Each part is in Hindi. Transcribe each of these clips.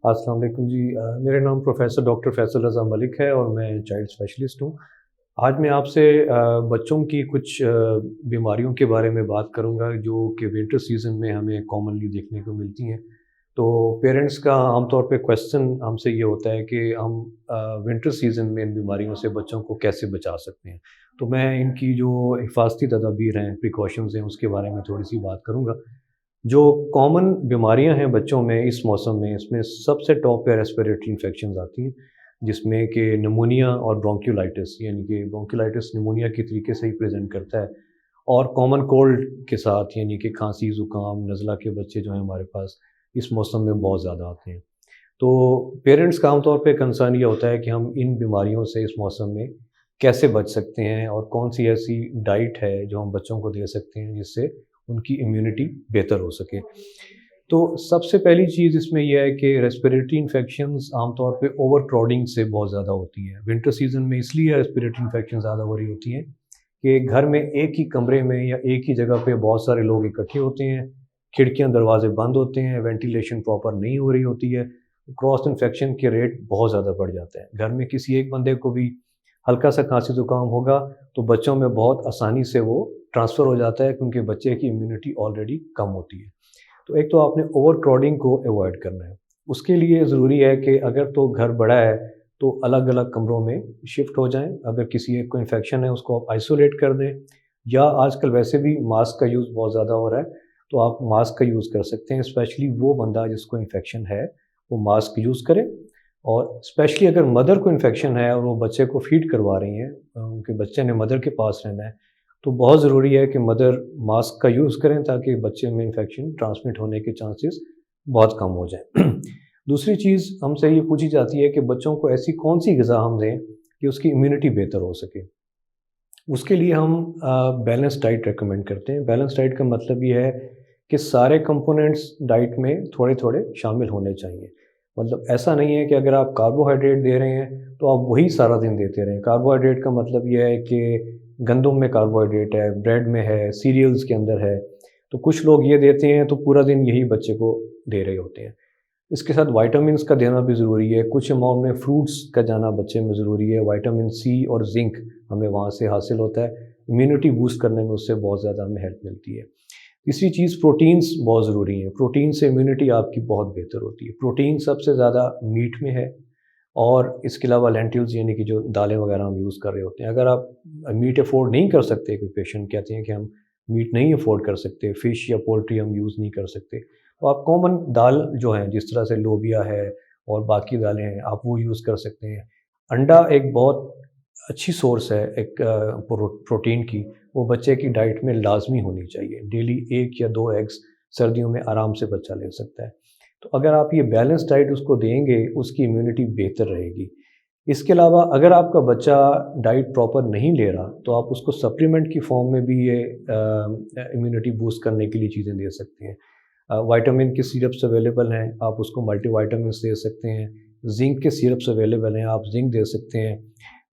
अस्सलाम वालेकुम जी। मेरा नाम प्रोफ़ेसर डॉक्टर फ़ैसल रज़ा मलिक है और मैं चाइल्ड स्पेशलिस्ट हूँ। आज मैं आपसे बच्चों की कुछ बीमारियों के बारे में बात करूँगा जो कि विंटर सीज़न में हमें कॉमनली देखने को मिलती हैं। तो पेरेंट्स का आमतौर पे क्वेश्चन हमसे ये होता है कि हम विंटर सीज़न में इन बीमारियों से बच्चों को कैसे बचा सकते हैं? तो मैं इनकी जो हिफ़ाज़ती तदाबीर हैं, प्रिकॉशंस हैं, उसके बारे में थोड़ी-सी बात करूँगा। जो कॉमन बीमारियां हैं बच्चों में इस मौसम में, इसमें सबसे टॉप पे रेस्पिरेटरी इन्फेक्शंस आती हैं, जिसमें कि निमोनिया और ब्रोंकियोलाइटिस, यानी कि ब्रोंकियोलाइटिस निमोनिया के तरीके से ही प्रेजेंट करता है और कॉमन कोल्ड के साथ, यानी कि खांसी, ज़ुकाम, नज़ला के बच्चे जो हैं हमारे पास इस मौसम में बहुत ज़्यादा आते हैं। तो पेरेंट्स का आमतौर पे कंसर्न ये होता है कि हम इन बीमारियों से इस मौसम में कैसे बच सकते हैं और कौन-सी ऐसी डाइट है जो हम बच्चों को दे सकते हैं जिससे उनकी इम्यूनिटी बेहतर हो सके। तो सबसे पहली चीज़ इसमें ये है कि रेस्पिरेटरी इन्फेक्शंस आमतौर पे ओवरक्राउडिंग से बहुत ज़्यादा होती हैं। विंटर सीज़न में इसलिए रेस्पिरेटरी इन्फेक्शन ज़्यादा हो रही होती हैं कि घर में एक ही कमरे में या एक ही जगह पे बहुत सारे लोग इकट्ठे होते हैं, खिड़कियाँ दरवाजे बंद होते हैं, वेंटिलेशन प्रॉपर नहीं हो रही होती है, क्रॉस इन्फेक्शन के रेट बहुत ज़्यादा बढ़ जाते हैं। घर में किसी एक बंदे को भी हल्का सा खांसी ज़ुकाम होगा तो बच्चों में बहुत आसानी से वो ट्रांसफ़र हो जाता है क्योंकि बच्चे की इम्यूनिटी ऑलरेडी कम होती है। तो एक तो आपने ओवरक्राउडिंग को अवॉइड करना है। उसके लिए ज़रूरी है कि अगर तो घर बड़ा है तो अलग-अलग कमरों में शिफ्ट हो जाएँ। अगर किसी एक को इन्फेक्शन है उसको आप आइसोलेट कर दें या आजकल वैसे भी मास्क का यूज़ बहुत ज़्यादा हो रहा है, तो आप मास्क का यूज़ कर सकते हैं। स्पेशली वो बंदा जिसको इन्फेक्शन है, वो मास्क यूज़ करे और स्पेशली अगर मदर को इन्फेक्शन है और वो बच्चे को फ़ीड करवा रही हैं, उनके बच्चे ने मदर के पास रहना है, तो बहुत ज़रूरी है कि मदर मास्क का यूज़ करें ताकि बच्चे में इन्फेक्शन ट्रांसमिट होने के चांसेस बहुत कम हो जाएँ। दूसरी चीज़ हमसे ये पूछी जाती है कि बच्चों को ऐसी कौन-सी ग़िज़ा हम दें कि उसकी इम्यूनिटी बेहतर हो सके। उसके लिए हम बैलेंस डाइट रिकमेंड करते हैं। बैलेंस डाइट का मतलब ये है कि सारे कंपोनेंट्स डाइट में थोड़े-थोड़े शामिल होने चाहिए। मतलब ऐसा नहीं है कि अगर आप कार्बोहाइड्रेट दे रहे हैं, तो आप वही सारा दिन देते रहें। कार्बोहाइड्रेट का मतलब ये है कि गंदम में कार्बोहाइड्रेट है, ब्रेड में है, सीरियल्स के अंदर है। तो कुछ लोग ये देते हैं, तो पूरा दिन यही बच्चे को दे रहे होते हैं। इसके साथ विटामिन्स का देना भी ज़रूरी है, कुछ अमाउंट में फ्रूट्स का जाना बच्चे में ज़रूरी है, विटामिन सी और ज़िंक हमें वहाँ से हासिल होता है, इम्यूनिटी बूस्ट करने में उससे बहुत ज़्यादा हमें हेल्प मिलती है। तीसरी चीज़ प्रोटीन्स बहुत ज़रूरी हैं, प्रोटीन से इम्यूनिटी आपकी बहुत बेहतर होती है। प्रोटीन सबसे ज़्यादा मीट में है और इसके अलावा लेंटिल्स यानी कि जो दालें वगैरह हम यूज़ कर रहे होते हैं। अगर आप मीट अफ़ोर्ड नहीं कर सकते, कोई पेशेंट कहते हैं कि हम मीट नहीं अफ़ोर्ड कर सकते, फ़िश या पोल्ट्री हम यूज़ नहीं कर सकते, तो आप कॉमन दाल जो है जिस तरह से लोबिया है और बाकी दालें हैं, आप वो यूज़ कर सकते हैं। अंडा एक बहुत अच्छी सोर्स है एक प्रोटीन की, वो बच्चे की डाइट में लाज़मी होनी चाहिए। डेली 1 या 2 एग्स सर्दियों में आराम से बच्चा ले सकता है। तो अगर आप ये बैलेंस डाइट उसको देंगे, उसकी इम्यूनिटी बेहतर रहेगी। इसके अलावा अगर आपका बच्चा डाइट प्रॉपर नहीं ले रहा, तो आप उसको सप्लीमेंट की फ़ॉर्म में भी ये इम्यूनिटी बूस्ट करने के लिए चीज़ें दे सकते हैं। विटामिन के सिरप्स अवेलेबल हैं, आप उसको मल्टीविटामिन्स दे सकते हैं। ज़िंक के सिरप्स अवेलेबल हैं, आप ज़िंक दे सकते हैं।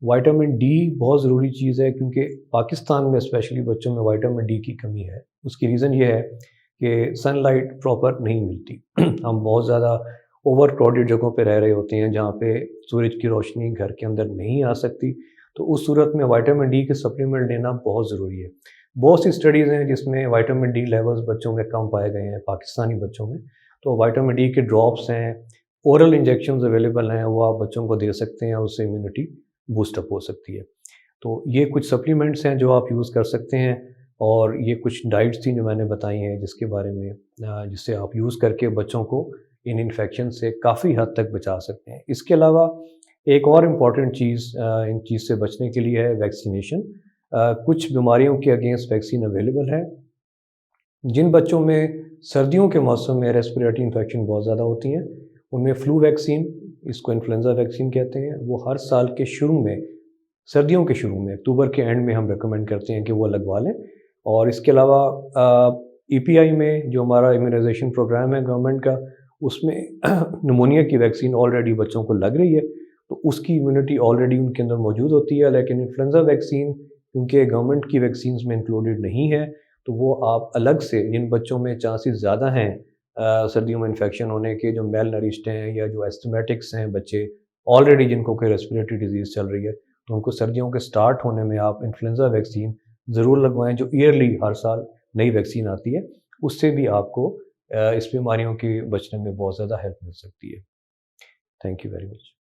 विटामिन डी बहुत ज़रूरी चीज़ है क्योंकि पाकिस्तान में स्पेशली बच्चों में विटामिन डी की कमी है। उसकी रीज़न ये है कि सनलाइट प्रॉपर नहीं मिलती। हम बहुत ज़्यादा ओवर क्राउडेड जगहों पे रह रहे होते हैं जहाँ पे सूरज की रोशनी घर के अंदर नहीं आ सकती, तो उस सूरत में विटामिन डी के सप्लीमेंट लेना बहुत ज़रूरी है। बहुत सी स्टडीज़ हैं जिसमें विटामिन डी लेवल्स बच्चों में कम पाए गए हैं, पाकिस्तानी बच्चों में। तो विटामिन डी के ड्रॉप्स हैं, ओरल इंजेक्शंस अवेलेबल हैं, वो आप बच्चों को दे सकते हैं, उससे इम्यूनिटी बूस्टअप हो सकती है। तो ये कुछ सप्लीमेंट्स हैं जो आप यूज़ कर सकते हैं और ये कुछ डाइट्स थी जो मैंने बताई हैं जिसके बारे में जिससे आप यूज़ करके बच्चों को इन इन्फेक्शन से काफ़ी हद तक बचा सकते हैं। इसके अलावा एक और इम्पॉर्टेंट चीज़ इन चीज़ से बचने के लिए है वैक्सीनेशन। कुछ बीमारियों के अगेंस्ट वैक्सीन अवेलेबल है। जिन बच्चों में सर्दियों के मौसम में रेस्पिरेटरी इन्फेक्शन बहुत ज़्यादा होती हैं, उनमें फ्लू वैक्सीन, इसको इन्फ्लुएंज़ा वैक्सीन कहते हैं, वो हर साल के शुरू में, सर्दियों के शुरू में, अक्टूबर के एंड में हम रिकमेंड करते हैं कि वो लगवा लें। और इसके अलावा ईपीआई में जो हमारा इम्यूनाइज़ेशन प्रोग्राम है गवर्नमेंट का, उसमें निमोनिया की वैक्सीन ऑलरेडी बच्चों को लग रही है, तो उसकी इम्यूनिटी ऑलरेडी उनके अंदर मौजूद होती है। लेकिन इन्फ्लुएंज़ा वैक्सीन क्योंकि गवर्नमेंट की वैक्सीन्स में इंक्लूडेड नहीं है, तो वो आप अलग से जिन बच्चों में चांसेस ज़्यादा हैं सर्दियों में इन्फेक्शन होने के, जो मेल नरिश्ड हैं या जो एस्थमेटिक्स हैं बच्चे ऑलरेडी जिनको कोई रेस्पिरेटरी डिजीज़ चल रही है, तो उनको सर्दियों के स्टार्ट होने में आप इन्फ्लुएंज़ा वैक्सीन ज़रूर लगवाएँ, जो ईयरली हर साल नई वैक्सीन आती है। उससे भी आपको इस बीमारियों के बचने में बहुत ज़्यादा हेल्प मिल सकती है। Thank you very much.